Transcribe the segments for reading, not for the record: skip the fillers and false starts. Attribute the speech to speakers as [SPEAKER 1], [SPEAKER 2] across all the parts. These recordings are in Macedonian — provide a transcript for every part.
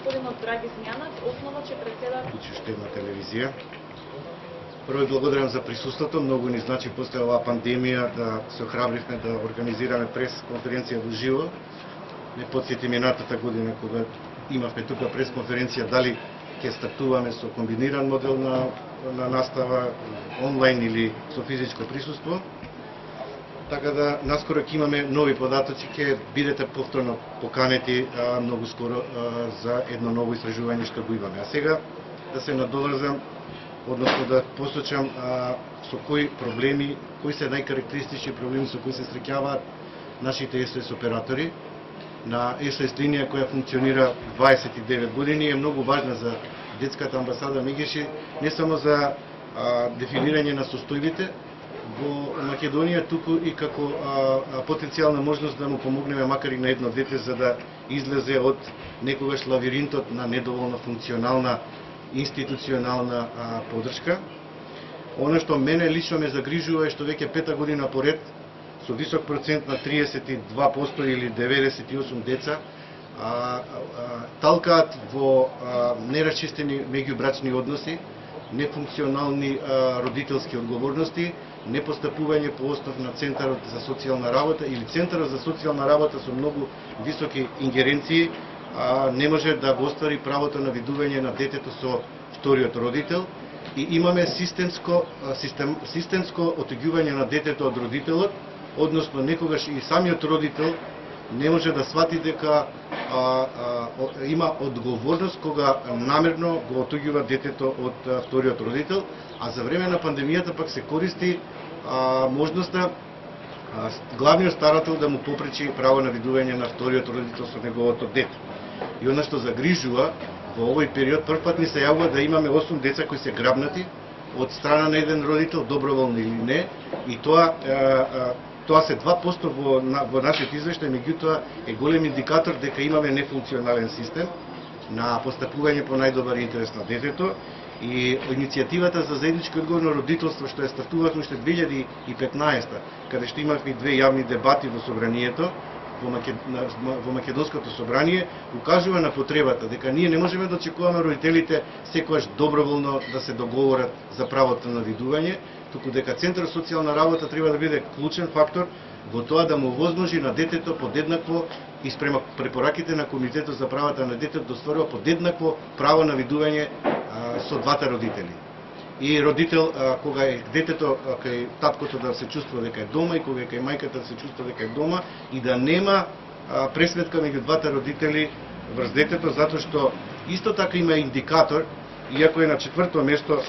[SPEAKER 1] господинот Драги Змјанаc, основач и председател.
[SPEAKER 2] Учештена телевизија. Прво благодарам за присуството. Многу ни значи после оваа пандемија да се охрабривме да организираме прес-конференција во живо. Не подсети минатата година кога имавме тука прес-конференција, дали ќе стартуваме со комбиниран модел на настава, онлайн или со физичко присуство. Така да наскоро ќе имаме нови податоци, ќе бидете повторно поканети многу скоро за едно ново истражување што го имаме. А сега да се надоврзам, односно да посочам со кои проблеми, кои се најкарактеристични проблеми со кои се среќаваат нашите СОС оператори. На СОС линија која функционира 29 години е многу важна за детската амбасада Мегеши, не само за дефинирање на состојбите во Македонија, туку и како потенцијална можност да му помогнеме макар и на едно дете за да излезе од некогаш лавиринтот на недоволно функционална институционална поддршка. Она што мене лично ме загрижува е што веќе пета година поред со висок процент на 32% или 98 деца талкаат во нерасчистени меѓубрачни односи, нефункционални родителски одговорности, непостапување по основ на Центарот за социјална работа или Центарот за социјална работа со многу високи ингеренции не може да го оствари правото на видување на детето со вториот родител и имаме системско отеѓување на детето од родителот, односно некогаш и самиот родител не може да свати дека има одговорност кога намерно го отуѓува детето од вториот родител, а за време на пандемијата пак се користи можноста главниот старател да му попречи право на видување на вториот родител со неговото дете. И она што загрижува во овој период, првпат ни се јавува да имаме 8 деца кои се грабнати од страна на еден родител, доброволно или не, и тоа се 2% во нашиот извештај, меѓутоа е голем индикатор дека имаме нефункционален систем на постапување по најдобар интерес на детето. И иницијативата за заедничко одговорно родителство што ја стартувавме уште 2015, каде што имавме две јавни дебати во собранието, во Македонското собрание, укажува на потребата дека ние не можеме да очекуваме родителите секогаш доброволно да се договорат за правото на видување, туку дека Центарот за социјална работа треба да биде клучен фактор во тоа да му возможи на детето подеднакво и спрема препораките на Комитетот за правата на детето да остварува подеднакво право на видување со двата родители. И родител, кога е детето кај таткото да се чувствува дека е дома и кога е кај мајката да се чувствува дека е дома и да нема пресметка меѓу двата родители врз детето, затоа што исто така има индикатор, иако е на 4-то место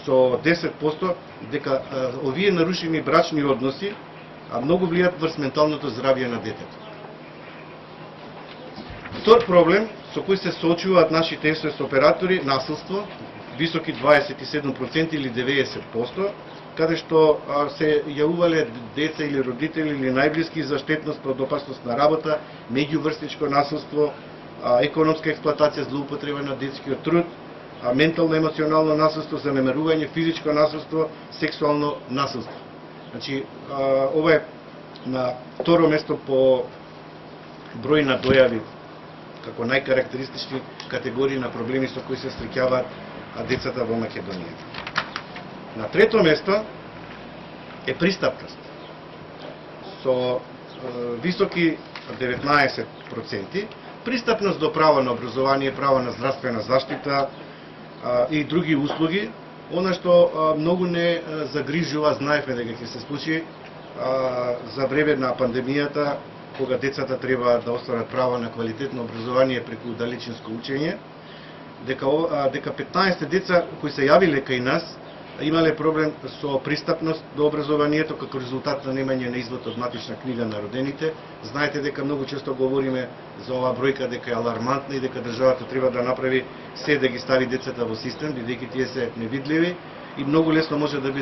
[SPEAKER 2] со 10%, дека овие нарушени брачни односи многу влијат врз менталното здравје на детето. Втор проблем со кој се соочуваат нашите СОС оператори, насилство, високи 27% или 90%, каде што се јавувале деца или родители или најблиски за штетност од опасност на работа, меѓуврстничко насилство, економска експлоатација, злоупотреба на детскиот труд, ментално-емоционално насилство, занемарување, физичко насилство, сексуално насилство. Значи, ова е на второ место по број на дојави како најкарактеристични категории на проблеми со кои се среќаваат децата во Македонија. На трето место е пристапност. Со високи 19%, пристапност до право на образование, право на здравствена заштита и други услуги. Она што многу не загрижува, знаевме дека ќе се случи за време на пандемијата, кога децата треба да остварат право на квалитетно образование преку далечинско учење, дека 15 деца кои се јавиле кај нас имале проблем со пристапност до образованието како резултат на немање на извод од матична книга на родените. Знаете дека многу често говориме за оваа бројка дека е алармантна и дека државата треба да направи се да ги стави децата во систем, бидејќи тие се невидливи и многу лесно може да